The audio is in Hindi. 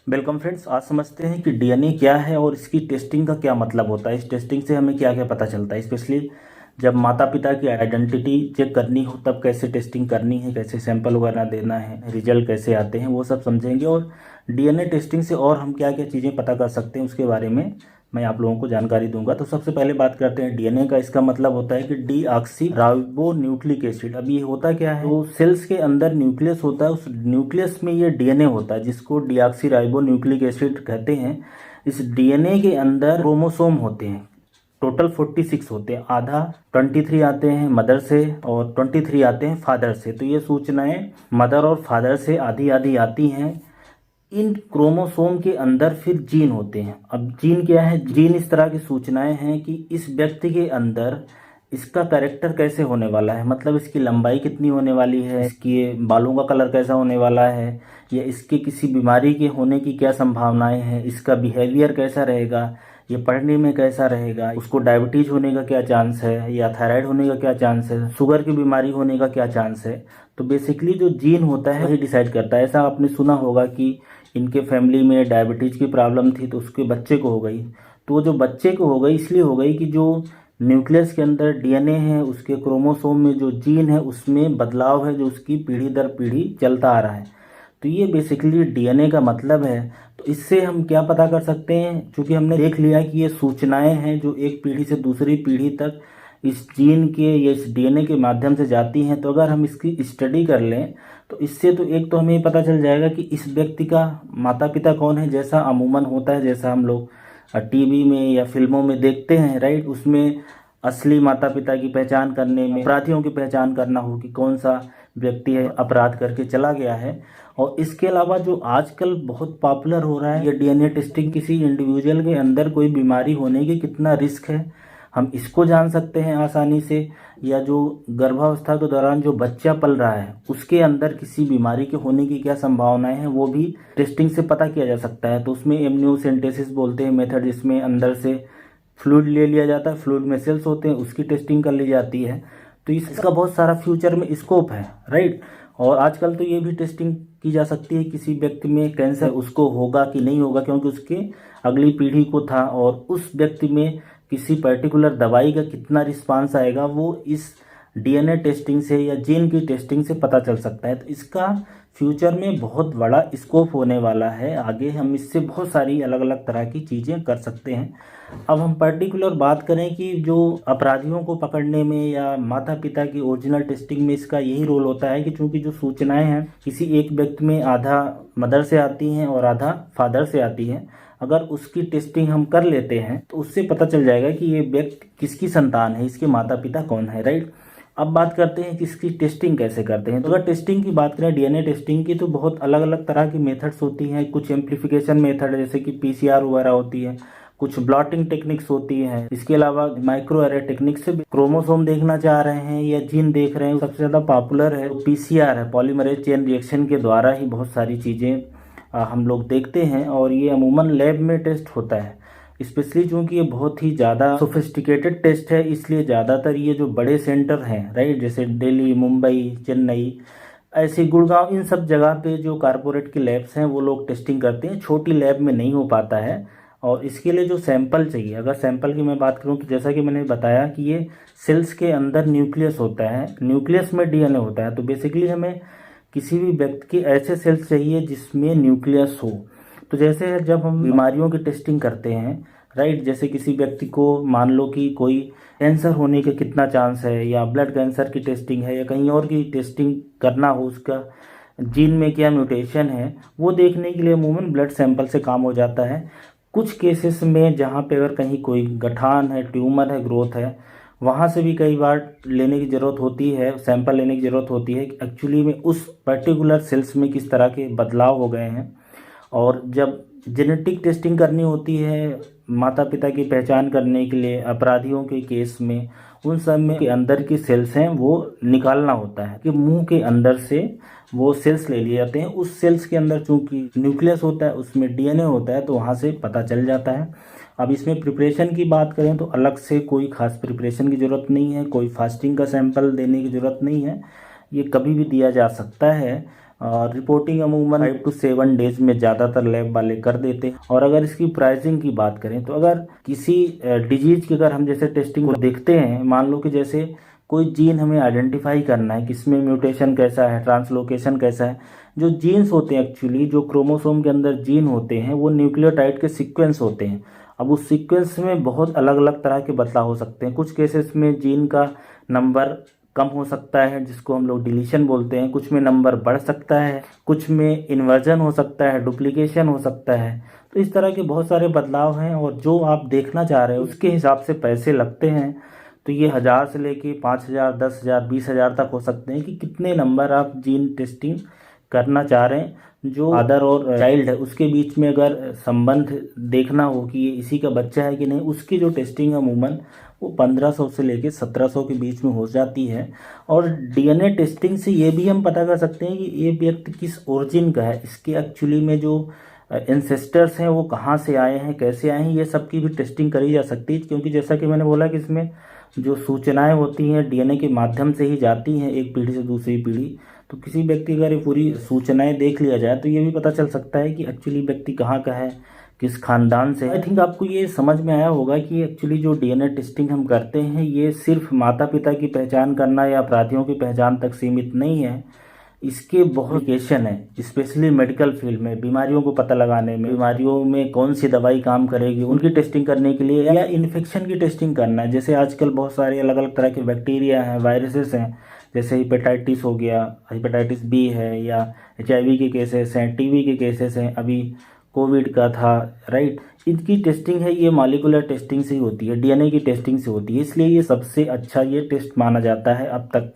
Welcome friends. आज समझते हैं कि डीएनए क्या है और इसकी टेस्टिंग का क्या मतलब होता है। इस टेस्टिंग से हमें क्या क्या पता चलता है, स्पेशली जब माता पिता की आइडेंटिटी चेक करनी हो तब कैसे टेस्टिंग करनी है, कैसे सैंपल वगैरह देना है, रिजल्ट कैसे आते हैं, वो सब समझेंगे। और डीएनए टेस्टिंग से और हम क्या क्या चीज़ें पता कर सकते हैं उसके बारे में मैं आप लोगों को जानकारी दूंगा। तो सबसे पहले बात करते हैं डीएनए का। इसका मतलब होता है कि डीऑक्सी राइबो न्यूक्लिक एसिड। अब ये होता क्या है, तो सेल्स के अंदर न्यूक्लियस होता है, उस न्यूक्लियस में ये डीएनए होता है जिसको डीऑक्सी राइबो न्यूक्लिक एसिड कहते हैं। इस डीएनए के अंदर क्रोमोसोम होते हैं, टोटल 46 होते हैं। आधा 23 आते हैं मदर से और 23 आते हैं फादर से। तो ये सूचनाएं मदर और फादर से आधी आधी आती हैं। इन क्रोमोसोम के अंदर फिर जीन होते हैं। अब जीन क्या है, जीन इस तरह की सूचनाएं हैं कि इस व्यक्ति के अंदर इसका कैरेक्टर कैसे होने वाला है, मतलब इसकी लंबाई कितनी होने वाली है, इसके बालों का कलर कैसा होने वाला है, या इसके किसी बीमारी के होने की क्या संभावनाएं हैं, इसका बिहेवियर कैसा रहेगा, ये पढ़ने में कैसा रहेगा, उसको डायबिटीज होने का क्या चांस है, या थायराइड होने का क्या चांस है, शुगर की बीमारी होने का क्या चांस है। तो बेसिकली जो जीन होता है वही डिसाइड करता है। ऐसा आपने सुना होगा कि इनके फैमिली में डायबिटीज की प्रॉब्लम थी तो उसके बच्चे को हो गई। तो वो जो बच्चे को हो गई इसलिए हो गई कि जो न्यूक्लियस के अंदर डीएनए है, उसके क्रोमोसोम में जो जीन है उसमें बदलाव है जो उसकी पीढ़ी दर पीढ़ी चलता आ रहा है। तो ये बेसिकली डीएनए का मतलब है। तो इससे हम क्या पता कर सकते हैं, क्योंकि हमने देख लिया कि ये सूचनाएं हैं जो एक पीढ़ी से दूसरी पीढ़ी तक इस जीन के या इस डीएनए के माध्यम से जाती हैं। तो अगर हम इसकी स्टडी कर लें तो इससे तो एक तो हमें ये पता चल जाएगा कि इस व्यक्ति का माता पिता कौन है, जैसा अमूमन होता है, जैसा हम लोग टीवी में या फिल्मों में देखते हैं, राइट। उसमें असली माता पिता की पहचान करने में अपराधियों की पहचान करना हो कि कौन सा व्यक्ति है अपराध करके चला गया है। और इसके अलावा जो आजकल बहुत पॉपुलर हो रहा है ये डीएनए टेस्टिंग, किसी इंडिविजुअल के अंदर कोई बीमारी होने की कितना रिस्क है हम इसको जान सकते हैं आसानी से। या जो गर्भावस्था के दौरान जो बच्चा पल रहा है उसके अंदर किसी बीमारी के होने की क्या संभावनाएं हैं वो भी टेस्टिंग से पता किया जा सकता है। तो उसमें एमनियोसेंटेसिस बोलते हैं मेथड, जिसमें अंदर से फ्लूइड ले लिया जाता है, फ्लूइड में सेल्स होते हैं, उसकी टेस्टिंग कर ली जाती है। तो इसका बहुत सारा फ्यूचर में स्कोप है, राइट। और आजकल तो ये भी टेस्टिंग की जा सकती है किसी व्यक्ति में कैंसर उसको होगा कि नहीं होगा, क्योंकि उसके अगली पीढ़ी को था, और उस व्यक्ति में किसी पर्टिकुलर दवाई का कितना रिस्पांस आएगा वो इस डीएनए टेस्टिंग से या जीन की टेस्टिंग से पता चल सकता है। तो इसका फ्यूचर में बहुत बड़ा स्कोप होने वाला है। आगे हम इससे बहुत सारी अलग अलग तरह की चीज़ें कर सकते हैं। अब हम पर्टिकुलर बात करें कि जो अपराधियों को पकड़ने में या माता पिता की ओरिजिनल टेस्टिंग में इसका यही रोल होता है कि चूंकि जो सूचनाएं हैं किसी एक व्यक्ति में आधा मदर से आती हैं और आधा फादर से आती हैं, अगर उसकी टेस्टिंग हम कर लेते हैं तो उससे पता चल जाएगा कि ये व्यक्ति किसकी संतान है, इसके माता पिता कौन है, राइट। अब बात करते हैं कि इसकी टेस्टिंग कैसे करते हैं। तो अगर टेस्टिंग की बात करें डीएनए टेस्टिंग की, तो बहुत अलग अलग तरह की मेथड्स होती हैं। कुछ एम्प्लीफिकेशन मेथड जैसे कि पीसीआर वगैरह होती है, कुछ ब्लॉटिंग टेक्निक्स होती हैं। इसके अलावा माइक्रो एरे टेक्निक से क्रोमोसोम देखना चाह रहे हैं या जीन देख रहे हैं, सबसे ज़्यादा पॉपुलर है पीसीआर है, पॉलीमरेज चेन रिएक्शन के द्वारा ही बहुत सारी चीज़ें हम लोग देखते हैं। और ये अमूमन लैब में टेस्ट होता है, स्पेशली चूँकि ये बहुत ही ज़्यादा सोफिस्टिकेटेड टेस्ट है, इसलिए ज़्यादातर ये जो बड़े सेंटर हैं, राइट, जैसे दिल्ली, मुंबई, चेन्नई, ऐसे गुड़गांव, इन सब जगह पे जो कारपोरेट के लैब्स हैं वो लोग टेस्टिंग करते हैं। छोटी लैब में नहीं हो पाता है। और इसके लिए जो सैंपल चाहिए, अगर सैंपल की मैं बात करूं तो जैसा कि मैंने बताया कि ये सेल्स के अंदर न्यूक्लियस होता है, न्यूक्लियस में डीएनए होता है। तो बेसिकली हमें किसी भी व्यक्ति के ऐसे सेल्स चाहिए जिसमें न्यूक्लियस हो। तो जैसे जब हम बीमारियों की टेस्टिंग करते हैं, राइट, जैसे किसी व्यक्ति को मान लो कि कोई कैंसर होने का कितना चांस है, या ब्लड कैंसर की टेस्टिंग है, या कहीं और की टेस्टिंग करना हो, उसका जीन में क्या म्यूटेशन है, वो देखने के लिए अमूमन ब्लड सैंपल से काम हो जाता है। कुछ केसेस में जहाँ पे अगर कहीं कोई गठान है, ट्यूमर है, ग्रोथ है, वहाँ से भी कई बार लेने की ज़रूरत होती है, सैंपल लेने की ज़रूरत होती है कि एक्चुअली में उस पर्टिकुलर सेल्स में किस तरह के बदलाव हो गए हैं। और जब जेनेटिक टेस्टिंग करनी होती है माता पिता की पहचान करने के लिए अपराधियों के केस में, उन सब में के अंदर की सेल्स हैं वो निकालना होता है कि मुंह के अंदर से वो सेल्स ले लिए जाते हैं। उस सेल्स के अंदर चूंकि न्यूक्लियस होता है, उसमें डीएनए होता है, तो वहाँ से पता चल जाता है। अब इसमें प्रिपरेशन की बात करें तो अलग से कोई खास प्रिपरेशन की ज़रूरत नहीं है, कोई फास्टिंग का सैंपल देने की ज़रूरत नहीं है, ये कभी भी दिया जा सकता है। और रिपोर्टिंग अमूमन 5 to 7 डेज में ज़्यादातर लैब वाले कर देते हैं। और अगर इसकी प्राइसिंग की बात करें तो अगर किसी डिजीज की अगर हम जैसे टेस्टिंग को देखते हैं, मान लो कि जैसे कोई जीन हमें आइडेंटिफाई करना है, किसमें म्यूटेशन कैसा है, ट्रांसलोकेशन कैसा है। जो जीन्स होते हैं एक्चुअली, जो क्रोमोसोम के अंदर जीन होते हैं वो न्यूक्लियोटाइड के सीक्वेंस होते हैं। अब उस सीक्वेंस में बहुत अलग अलग तरह के बदलाव हो सकते हैं। कुछ केसेस में जीन का नंबर कम हो सकता है, जिसको हम लोग डिलीशन बोलते हैं। कुछ में नंबर बढ़ सकता है, कुछ में इन्वर्जन हो सकता है, डुप्लीकेशन हो सकता है। तो इस तरह के बहुत सारे बदलाव हैं और जो आप देखना चाह रहे हो उसके हिसाब से पैसे लगते हैं। तो ये 1000 से लेके 5000, 10,000, 20,000 तक हो सकते हैं कि कितने नंबर आप जीन टेस्टिंग करना चाह रहे हैं। जो फादर और चाइल्ड है उसके बीच में अगर संबंध देखना हो कि ये इसी का बच्चा है कि नहीं, उसकी जो टेस्टिंग अमूमन वो 1500 से लेके 1700 के बीच में हो जाती है। और डीएनए टेस्टिंग से ये भी हम पता कर सकते हैं कि ये व्यक्ति किस ओरिजिन का है, इसके एक्चुअली में जो एंसेस्टर्स हैं वो कहाँ से आए हैं, कैसे आए हैं, ये सब की भी टेस्टिंग करी जा सकती है। क्योंकि जैसा कि मैंने बोला कि इसमें जो सूचनाएं होती हैं डीएनए के माध्यम से ही जाती हैं एक पीढ़ी से दूसरी पीढ़ी। तो किसी व्यक्ति अगर ये पूरी सूचनाएं देख लिया जाए तो ये भी पता चल सकता है कि एक्चुअली व्यक्ति कहाँ का है, किस खानदान से। आई थिंक आपको ये समझ में आया होगा कि एक्चुअली जो डीएनए टेस्टिंग हम करते हैं ये सिर्फ माता पिता की पहचान करना या अपराधियों की पहचान तक सीमित नहीं है। इसके बहुत एप्लीकेशन है, स्पेशली मेडिकल फील्ड में, बीमारियों को पता लगाने में, बीमारियों में कौन सी दवाई काम करेगी उनकी टेस्टिंग करने के लिए, या इन्फेक्शन की टेस्टिंग करना है। जैसे आजकल बहुत सारे अलग अलग तरह के बैक्टीरिया हैं, वायरसेस हैं, जैसे हेपेटाइटिस हो गया, हेपेटाइटिस बी है, या HIV के केसेस हैं, TB के केसेस हैं, अभी कोविड का था, राइट। इनकी टेस्टिंग है ये मॉलिक्यूलर टेस्टिंग से ही होती है, डीएनए की टेस्टिंग से होती है। इसलिए ये सबसे अच्छा ये टेस्ट माना जाता है अब तक का।